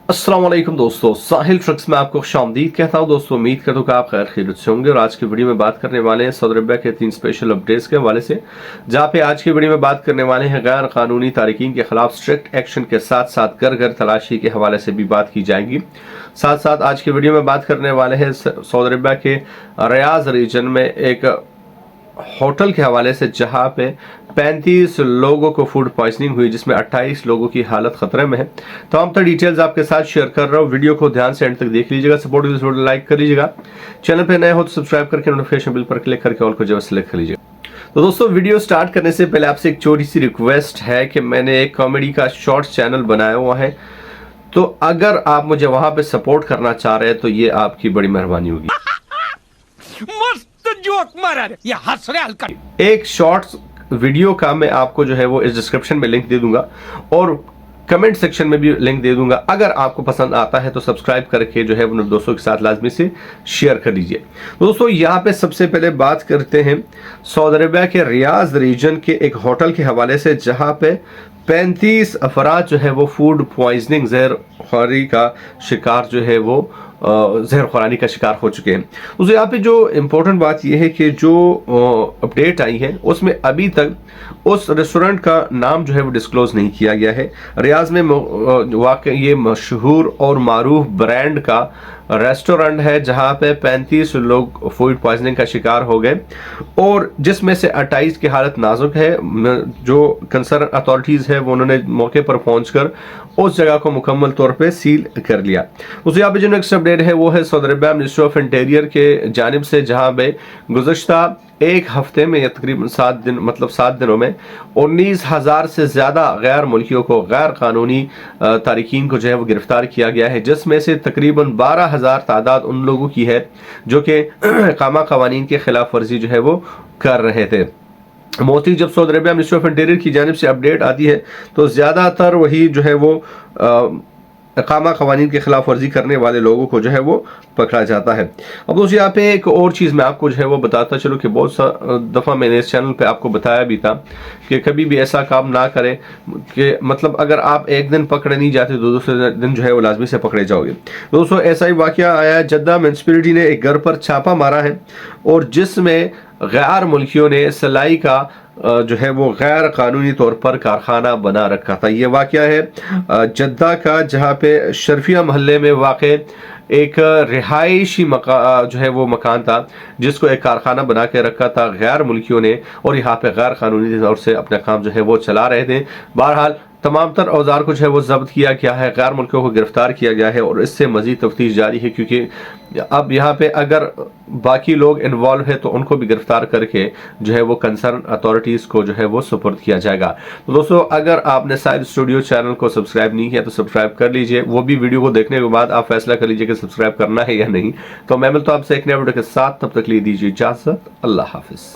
अस्सलाम वालेकुम दोस्तों, साहिल ट्रक्स में आपको खुशामदीद कहता हूं। दोस्तों उम्मीद करता हूं कि आप खैर खैरियत से होंगे और आज की वीडियो में बात करने वाले हैं सऊदी अरब के 3 स्पेशल अपडेट्स के हवाले से, जहां पे आज की वीडियो में बात करने वाले हैं गैर कानूनी तारिकीन के खिलाफ स्ट्रिक्ट एक्शन के साथ साथ घर घर तलाशी के हवाले से भी बात की जाएगी। साथ साथ आज की वीडियो में बात करने वाले हैं सऊदी अरब के रियाज रीजन में एक होटल के हवाले से, जहां पे 35 लोगों को फूड पॉइजनिंग हुई, जिसमें 28 लोगों की हालत खतरे में है। तमाम तो डिटेल्स आपके साथ शेयर कर रहा हूँ। वीडियो को ध्यान से एंड तक देख लीजिएगा। सपोर्ट वीडियो लाइक कर लीजिएगा। चैनल पे नए हो तो सब्सक्राइब करके नोटिफिकेशन बिल पर क्लिक करके ऑल को जो सेलेक्ट कर लीजिएगा। तो दोस्तों वीडियो स्टार्ट करने से पहले आपसे एक छोटी सी रिक्वेस्ट है कि मैंने एक कॉमेडी का शॉर्ट्स चैनल बनाया हुआ है, तो अगर आप मुझे वहां पे सपोर्ट करना चाह रहे हैं तो ये आपकी बड़ी मेहरबानी होगी। जोक मारा ये हंस रहे हल्का। एक शॉर्ट्स वीडियो का मैं आपको जो है वो इस डिस्क्रिप्शन में लिंक दे दूंगा और कमेंट सेक्शन में भी लिंक दे दूंगा। अगर आपको पसंद आता है तो सब्सक्राइब करके जो है वो दोस्तों के साथ लाजमी से शेयर कर लीजिए। दोस्तों यहाँ पे सबसे पहले बात करते हैं सऊदी अरब के रियाज रीजन के एक होटल के हवाले से, जहाँ पे 35 अफराद जो है वो फूड पॉइजनिंग जहर खुरानी का शिकार जो है वो जहर खुरानी का शिकार हो चुके हैं। तो यहाँ पे जो इम्पोर्टेंट बात यह है कि जो अपडेट आई है उसमें अभी तक उस रेस्टोरेंट का नाम जो है वो डिस्क्लोज नहीं किया गया है। रियाज में वाकई ये मशहूर और मारूफ ब्रांड का रेस्टोरेंट है, जहां पे 35 लोग फूड पॉइजनिंग का शिकार हो गए और जिसमें से 28 की हालत नाजुक है। जो कंसर्न अथॉरिटीज है वो उन्होंने मौके पर पहुंचकर उस जगह को मुकम्मल तौर पे सील कर लिया। उस यहाँ पे जो नेक्स्ट अपडेट है वो है Saudi Arab ministry of interior के जानिब से, जहां पे गुज़श्ता एक हफ्ते में या तकरीबन 7 दिन, मतलब 7 दिनों में 19,000 से ज्यादा गैर मुल्कियों को, गैर कानूनी तारिकीन को जो है वो गिरफ्तार किया गया है, जिसमें से तकरीबन 12,000 तादाद उन लोगों की है जो कि कामा कवानीन के खिलाफ वर्जी जो है वो कर रहे थे। मोस्टली जब Saudi Arab ministry of interior की जानिब से अपडेट आती है तो ज्यादातर वही जो है वो कामा कवानीन के खिलाफ वर्जी करने वाले लोगों को जो है वो पकड़ा जाता है। अब दोस्तों यहाँ पे एक और चीज़ मैं आपको जो है वो बताता चलो कि बहुत सा दफ़ा मैंने इस चैनल पे आपको बताया भी था कि कभी भी ऐसा काम ना करें कि मतलब अगर आप एक दिन पकड़े नहीं जाते तो दूसरे दिन जो है वो लाजमी से पकड़े जाओगे। दोस्तों ऐसा ही वाकया आया है, जद्दा म्यूनसिपैलिटी ने एक घर पर छापा मारा है और जिसमें गैर मुल्कियों ने सिलाई का जो है वो गैर कानूनी तौर पर कारखाना बना रखा था। ये वाकया है जद्दा का, जहाँ पे शर्फिया मोहल्ले में वाक़े एक रिहायशी जो है वो मकान था जिसको एक कारखाना बना के रखा था गैर मुल्कियों ने, और यहाँ पे गैर कानूनी तौर से अपना काम जो है वो चला रहे थे। बहरहाल तमाम तर औजार को जो है वो जब्त किया गया है, गैर मुल्कियों को गिरफ्तार किया गया है और इससे मजीद तफ्तीश जारी है, क्योंकि अब यहाँ पे अगर बाकी लोग इन्वॉल्व है तो उनको भी गिरफ्तार करके जो है वो कंसर्न अथॉरिटीज को जो है वो सुपुर्द किया जाएगा। तो दोस्तों अगर आपने साहिल स्टूडियो चैनल को सब्सक्राइब नहीं किया तो सब्सक्राइब कर लीजिए। वो भी वीडियो को देखने के बाद आप फैसला कर लीजिए कि सब्सक्राइब करना है या नहीं। तो मैं मिलता हूं आपसे एक नए वीडियो के साथ, तब तक लिए दीजिए इजाजत। अल्लाह हाफिज।